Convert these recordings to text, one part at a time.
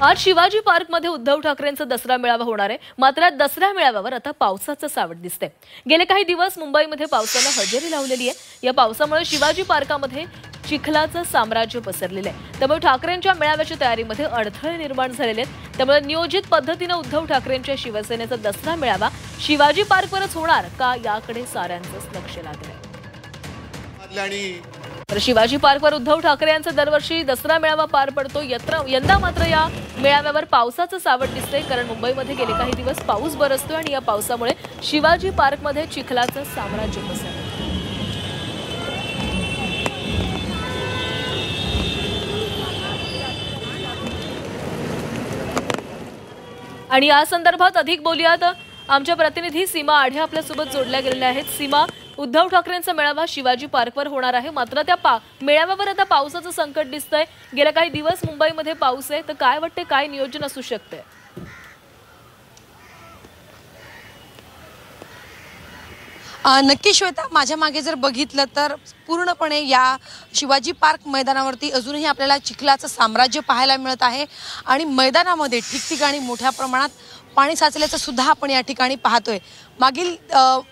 आज शिवाजी पार्कमध्ये उद्धव ठाकरेंचा दसरा मेळावा होणार आहे। मात्र या दसरा मेळाव्यावर आता पावसाचं सावट दिसतंय। गेले काही दिवस मुंबईमध्ये पावसानं हजेरी लावलेली आहे। या पावसामुळे शिवाजी पार्कामध्ये चिखलाचं साम्राज्य पसरलेलं आहे। त्यामुळे ठाकरेंच्या मेळाव्याच्या तयारीमध्ये अडथळे निर्माण झालेले आहेत। त्यामुळे नियोजित पद्धतीने उद्धव ठाकरेंच्या शिवसेनेचा दसरा मेळावा शिवाजी पार्कवरच होणार का याकडे साऱ्यांचंच लक्ष लागलंय। तर शिवाजी पार्कवर उद्धव ठाकरे यांचा दरवर्षी दसरा मेळावा पार पडतो। यंदा मात्र या मेळाव्यावर पावसाचं सावट दिसतंय, कारण मुंबईमध्ये गेले काही दिवस पाऊस बरसतोय आणि या पावसामुळे शिवाजी पार्कमध्ये चिखलाचं साम्राज्य पसरलंय। आणि या संदर्भात अधिक बोलूयात, आमच्या प्रतिनिधी सीमा आढे आपल्यासोबत जोडल्या गेलेल्या आहेत। सीमा, उद्धव ठाकरेंचा मेळावा शिवाजी पार्कवर होणार आहे, मात्र त्या मेळाव्यावर आता पावसाचं संकट दिसतंय। गेल्या काही दिवस मुंबईमध्ये पाऊस आहे, तर काय वाटते काय नियोजन असू शकते? नक्की श्वेता, माझ्या मागे जर बघितलं तर पूर्णपणे या शिवाजी पार्क मैदानावरती अजूनही आपल्याला चिखलाचं साम्राज्य पाहायला मिळत आहे आणि मैदानामध्ये ठिकठिकाणी मोठ्या प्रमाणात पाणी साचल्याचं सुद्धा आपण या ठिकाणी पाहतोय। मागील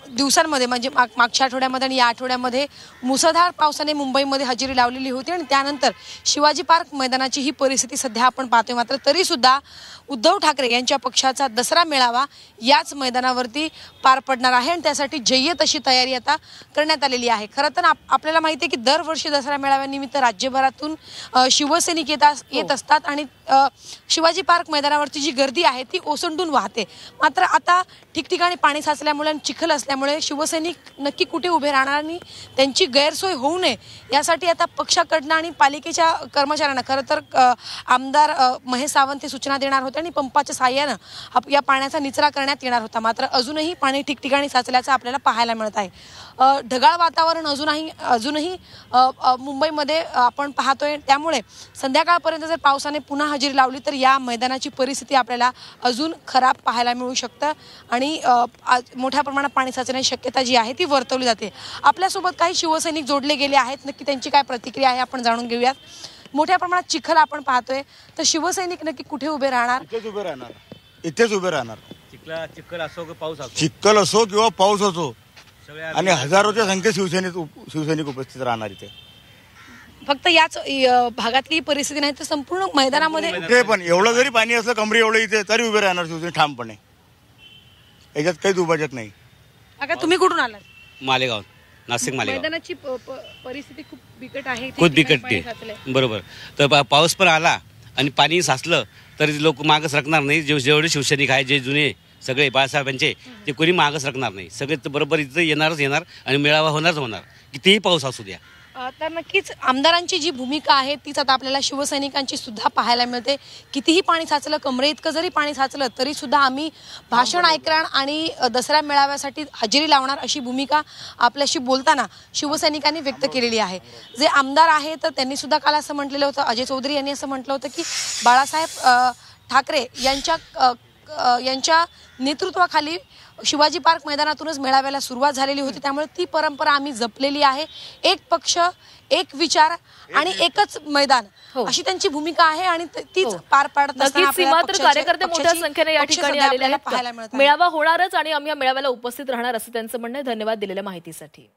दिवसांमध्ये म्हणजे मागच्या आठवड्यामध्ये आणि या आठवड्यामध्ये मुसळधार पावसाने मुंबईमध्ये हजेरी लावलेली होती आणि त्यानंतर शिवाजी पार्क मैदानाची ही परिस्थिती सध्या आपण पाहतोय। मात्र तरी सुद्धा उद्धव ठाकरे यांच्या पक्षाचा दसरा मेळावा याच मैदानावरती पार पडणार आहे आणि त्यासाठी जय्यत अशी तयारी आता करण्यात आलेली आहे। खरं तर आपल्याला माहिती आहे की दरवर्षी दसरा मेळाव्यानिमित्त राज्यभरातून शिवसैनिक येत असतात आणि शिवाजी पार्क मैदानावरची जी गर्दी आहे ती ओसंडून वाहते। मात्र आता ठिकठिकाणी पाणी साचल्यामुळे आणि चिखल असल्यामुळे शिवसैनिक नक्की कुठे उभे राहणार आणि त्यांची गैरसोय होऊ नये यासाठी आता पक्षाकडनं आणि पालिकेच्या कर्मचाऱ्यांना खरं तर आमदार महेश सावंत हे सूचना देणार होते आणि पंपाच्या साहाय्यानं या पाण्याचा निचरा करण्यात येणार होता। मात्र अजूनही पाणी ठिकठिकाणी साचल्याचं आपल्याला पाहायला मिळत आहे। ढगाळ वातावरण अजूनही मुंबईमध्ये आपण पाहतोय, त्यामुळे संध्याकाळपर्यंत जर पावसाने पुन्हा हजेरी लावली तर या मैदानाची परिस्थिती आपल्याला अजून खराब पाहायला मिळू शकतं आणि मोठ्या प्रमाणात पाणी साचण्याची शक्यता जी आहे ती वर्तवली जाते। आपल्यासोबत काही शिवसैनिक जोडले गेले आहेत, नक्की त्यांची काय प्रतिक्रिया आहे आपण जाणून घेऊयात। मोठ्या प्रमाणात चिखल आपण पाहतोय, तर शिवसैनिक नक्की कुठे उभे राहणार? इथेच उभे राहणार। चिखल असो की पाऊस असो, चिखल असो किंवा पाऊस असो, आणि हजारोच्या संख्येत शिवसैनिक उपस्थित राहणार इथे। फक्त याच भागातली परिस्थिती नाही तर संपूर्ण मैदानामध्ये पण एवढं जरी पाणी असलं कमरी एवढं इथे तरी उभे राहणार शिवसैनिक ठामपणे, याच्यात काही दुभाजत नाही। आता तुम्ही कुठून आलात? मालेगाव, नाशिक मालेगाव। मैदानाची परिस्थिती खूप बिकट आहे, खूप बिकट आहे, बरोबर। तर पाऊस पण आला आणि पाणी साचलं तरी लोक मागच राखणार नाही। जेवढे शिवसैनिक आहे, जे जुने सगळे बाळासाहेबांचे, ते कोणी मागच राखणार नाही। सगळे बरोबर इथं येणार आणि मेळावा होणार, कितीही पाऊस असू द्या। तर नक्कीच आमदारांची जी भूमिका आहे तीच आता आपल्याला शिवसैनिकांची सुद्धा पाहायला मिळते। कितीही पाणी साचलं, कमरे इतकं जरी पाणी साचलं तरी सुद्धा आम्ही भाषण ऐकणार आणि दसरा मेळाव्यासाठी हजेरी लावणार अशी भूमिका आपल्याशी बोलताना शिवसैनिकांनी व्यक्त केलेली आहे। जे आमदार आहे तर त्यांनी सुद्धा काल असं म्हटलेलं होतं, अजय चौधरी यांनी असं म्हटलं होतं की बाळासाहेब ठाकरे यांच्या नेतृत्वाखाली शिवाजी पार्क मैदानातूनच मेळाव्याला सुरुवात झालेली होती, त्यामुळे ती परंपरा आम्ही जपलेली आहे। एक पक्ष, एक विचार आणि एकच मैदान अशी त्यांची भूमिका आहे आणि तीच पार पाडत असताना कार्यकर्ते मोठ्या संख्येने या ठिकाणी आलेले आहेत। मेळावा होणारच आणि आम्ही या मेळाव्याला उपस्थित राहणार असं त्यांचं म्हणणं आहे। धन्यवाद दिलेल्या माहितीसाठी।